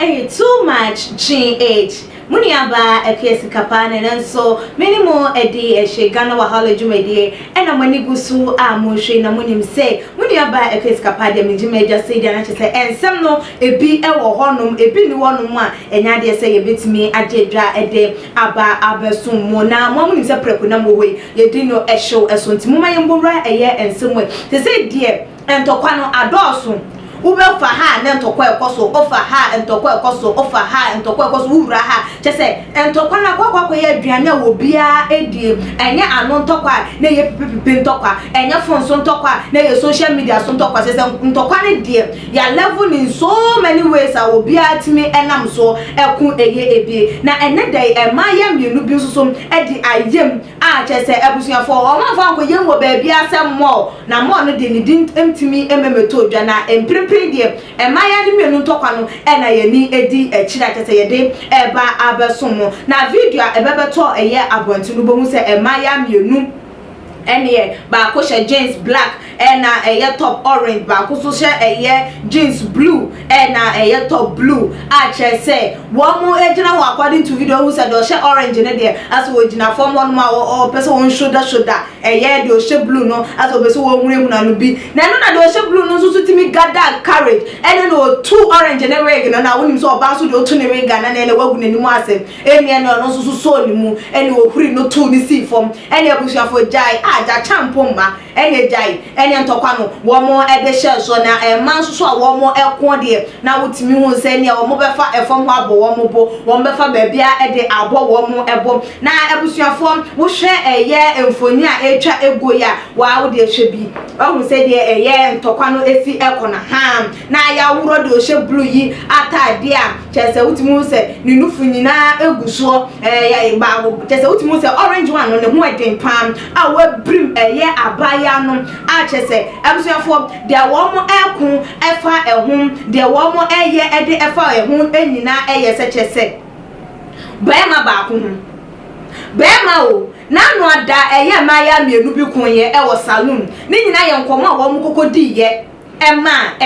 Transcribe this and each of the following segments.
too much GH. Muniaba a case capan and so many more a day as she gana wahala jumedi and a money gusu a moshi na munim say Muniaba a case capadia major say and some no a be a honum a bin one and Nadia say a bit me a jedra a day abasum mona one is a preconum way you didn't know a show as soon to Mumma a year and some way they say dear and Toquano adorson. Ube for her and to quite coso, offer her and to quite coso, offer her and to quite coso, uraha, just say, and to quana quaquia, Diana will be a deal, and ya non toqua, nay pin toqua, and your phone son toqua, nay social media son toqua, says, and to quana dear, ya level in so many ways. I will be at me, and I'm so a cool a year. Now, and that day, and my young you look so at the I just say, everything for all my father, young baby, I some more. Now, more than didn't empty me, and told Jana, and and my enemy no tokano and I need edi a chira say a day eba abesomo na video e bebe to eye abontu no say e maya mienu ene ba ko she jeans black and a top orange ba ko so she jeans blue and a top blue a che say one more ejina ho according to video who said do she orange ne there as we jina form one ma or person on shoulder e do she blue no as we so won hunu na no bi na no na do she blue no so timi gather courage and no two orange ne rig no na wonim so oba so do two ne rig na na wagu nanimu asem eni no so ni mu eni ohuri no two ni si form eni abusuafo jai aja champomba eni jai eni ntokwa no wo mo ede share so na man so a wo mo ekon de na wotimi hu se ne wo mo befa efom ho abo wo mo bo wo mo befa ba bia ede abo wo mo ebo na abusuafo wo hwe eye emfoni a etwa ego ya wa wo de hwe bi wo se de eye ntokwa no esi ekona ha na ya wuro de o hwe blue yi atade a chese wotimi hu se ni nufu nyina eguso ya ba chese wotimi hu se orange one no ne ho eden pam a wa brim eye abaya no a chese abusuafo de wo mo ekun efa ehum de wo mo eye ede efa ehum enyina eye se chese bema ba ko hu bema o na no ada eye maya mienu bi kun ye e wo saloon ni nyina ye nkomo a wo mo kokodi ye Emma,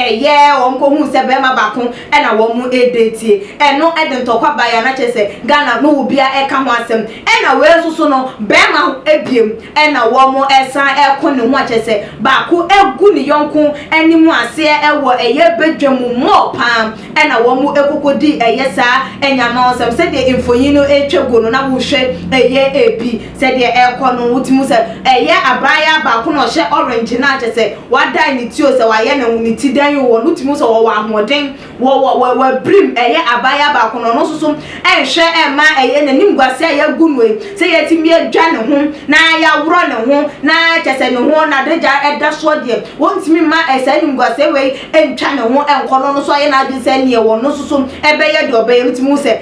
wonko hu se bema bakun ena wo mu edeti eno eden tokwa baya na chese Ghana no bia e ka ho asem ena we susu no bema ebiem ena wo mu esan ekon ne ho chese baku egu ni yonko enimu ase ewo eye bedwemu mo pam ena wo mu ekokodi eye sa enyama osem se de infonyino etwego no na wo hwe eye ebi se de ekon no wutimu se eye abaya baku no hye orange na chese wada ni tio se wa ye unity dan yo wo nutimu so wo ahoden wo brim eye abaya ba kono no so enhwe ema eye nanim gwase eye gunwe se ye timi adwa ne ho na ya woro ne ho na chese ne ho na deja eda so de wontimi ma ese nim gwase we entwa ne ho enkono no so ye na ade se ne wo no so ebe ye de obe nutimu se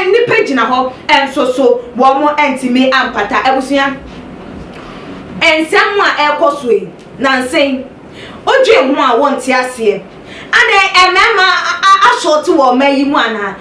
ni page na ho enso wo mo entimi ampata ebusua ensam a ekosoi na nsen Oje hu a wonti ase ade emema ashoti wo mayi mu ana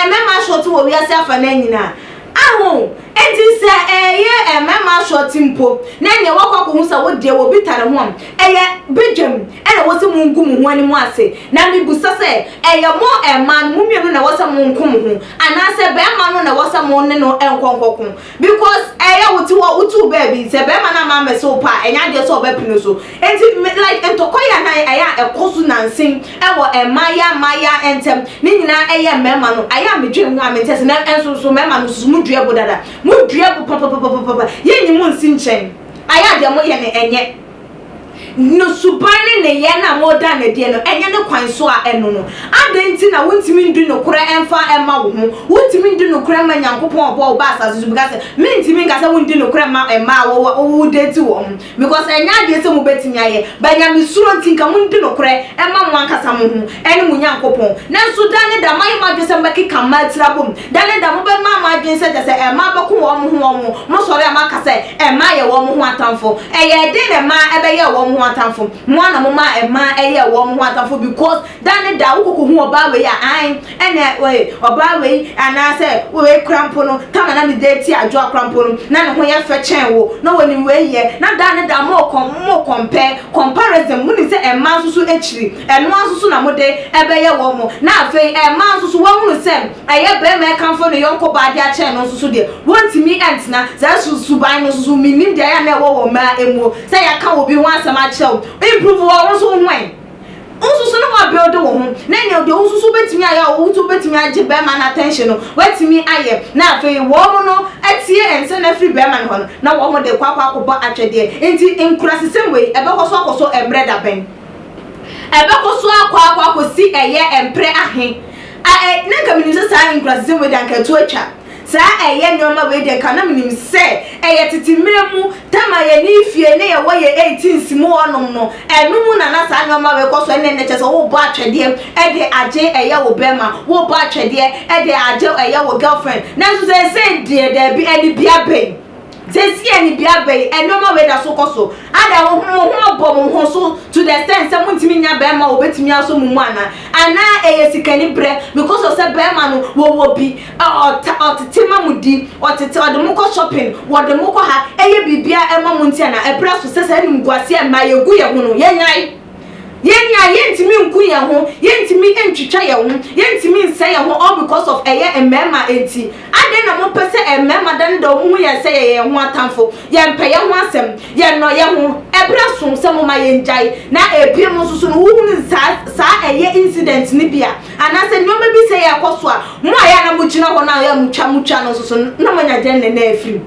emema ashoti wo wiase afa na nyina aho enti se eye emema ashoti mpo na nye wakoko hu sa wo de wo bitare ho eye bedwam ene wo se mungu mu ho ani mu ase na mi busa se eye mo eman mu mienu na wo se munku mu ho ana se be ma no na wo se mo ne no enkonkokon because eye wo ti wo utu baby se be ma na ma me so pa enya de so obepino so enti like entokoya na aya ekosu nansen ewo maya entem ni nyina eye mema no aya medwe hu a mentese na enso so mema no so mudua bodada mudua bo papa ye nyi mu nsi nchen aya de mo ye ne enye no subane ne ye na moda na de no enye ne kwan so a eno no adenti na wontimi ndu no kura emfa ema wo ho wontimi ndu no kura ma nyankopon obo ba asase so because mentimi ngasa wondi no kura ma ema wo deti wo because enya de se mu betimi aye banya misuro ntinka wondi no kura ema mo ankasa mo ho ene mu nyankopon na so dane da mai ma de se mbeki kamatira bom dane da mo be ma de se de se ema be ko wo mo sori ama kasa ema ye wo mo ho atamfo eye de ne ma ebe ye wo mo atamfo mwana mama ema eye wo mo atamfo because dane da ukoko hu oba we ya an ene we oba we ana se say we crampo no tama na me date adwo crampo no na ne ho ye fe chen wo na woni we ye na da ne da mo comparison muni say e man susu echiri eno asusu na mode ebe ye wo mo na afei e man susu wo hunu sem eye be me kanfo no yonko ba dia chen no susu de wontimi entina za susu ban no susu minim dia ya na wo ma emu say ya ka obi ho asama chew improve wo so hwen unsusu no wa build wo ho na nya de unsusu betimi aya wo to betimi age be man attention no wetimi aye na afei wo mo no atie ense na free be man ho no na wo mo de kwakwa akobọ atwede enti inkurase semwe ebe koso emre da ben ebe koso akwa akosi eye empre ahe na kamini se sa inkurase semwe dan ka to atwa sa eye nyoma we de ka na minim se eye titimremu tama ye ni fie ne ye wo ye 18 simu onom no enum na sa nyoma we koso ene ne chese wo bo atwede e de age eye wo bema wo bo atwede e de age eye wo girlfriend na so se de bi eni bia ben sesi eni bia ben enoma we da so koso ada wo ho so to the extent say muntimi nya bema wo betimi aso mumu ana eye sikani bre because of say bema no wo bi otetima mudi otete odemko shopping wodemko ha eye bibia ema munti na ebra so sese eni mguase e ma yegu ye hu no yentimi nku ye ho yentimi entwitwa ye ho yentimi nse ye ho all because of eye emema enti ade na mo pese emema dan do mu ye se ye ho atamfo ye mpe ye ho asem ye no ye ho ebra so se mo ma ye njai na ebie mo susu no hu sa eye incident ni bia ana se nyoma bi se ye akoso a mo aya na mo gina ho na ya mutwa no susu na mo nya den na afiri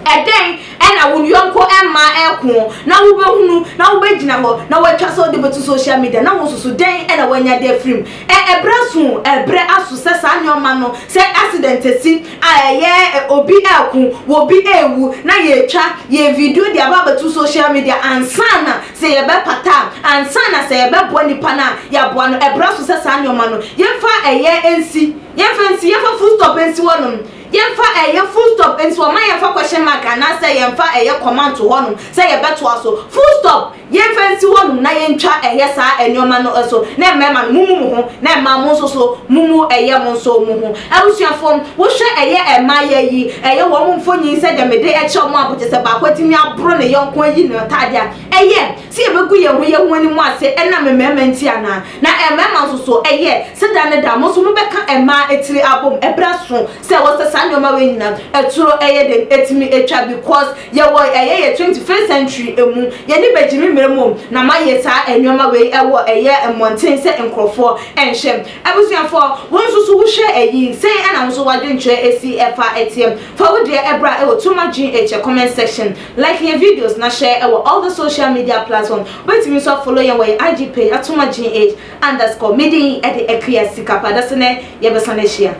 eden ena wo yonko emma eko na wo behunu na wo begina ho na wo twa so de betu social media na wo susu den ena wanya de film ebrasu ebre asu se sa nyoma no se accident si aye obi eko wo bi ewu na ye twa ye video de aba betu social media ansana se ye be pata ansana se ye be boni pana ya bo no ebrasu se sa nyoma no yemfa eye ensi yemfa full stop ensi wono yemfa eye full stop enso ma yemfa question mark na say yemfa eye command to honum say ye beto aso full stop yemfa ensi honum na yentwa eye sa enyoma no eso na mema no mumu ho na ma mo so mumu eye mo so mumu abusuafom wo hwe eye ema ye yi eye wo mo mfonyi say de mede e che mo abote se ba kwatimi abro ne yonko yi no tadia eye si ebegu ye ho ani mu ase na memema nti ana na emema so eye se da ne da mo so mo beka ema etiri abom ebra so se wo se nyoma we nyina eturo eye de etimi etwa because ye wo eye 21st century emu ye ni bejimi mremom na ma ye sa enyoma we ewo eye monten se enkrofo enhwem abusuafo wonsusu wo hwe eyi sei ana wonso wadwentre esi efa etiem fa wo de ebra ewo tuma GH comment section like your videos na share ewo all the social media platforms wetimi so follow your way IG page atuma GH_ midi e de Accra sikapa dasene ye besane share.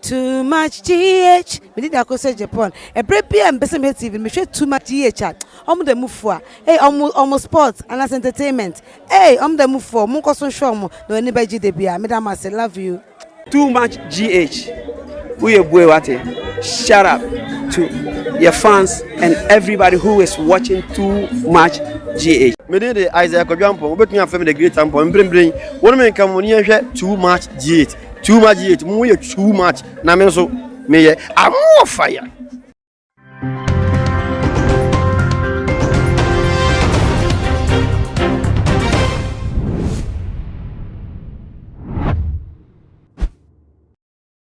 Too much GH. We did that say Japan. A break and best TV. Me share too much GH. The move for. Hey, almost sports and as entertainment. Hey, the move for. Munko so show mo. No anybody GDB. Madam, I say love you. Too much GH. We boy what? Shout out to your fans and everybody who is watching Too Much GH. Me dey the Isaac Ojuampo. We between family the great tempo. Bring. One man come when you hear Too Much GH. Too much GH. Too much. Na me so me I'm more fire.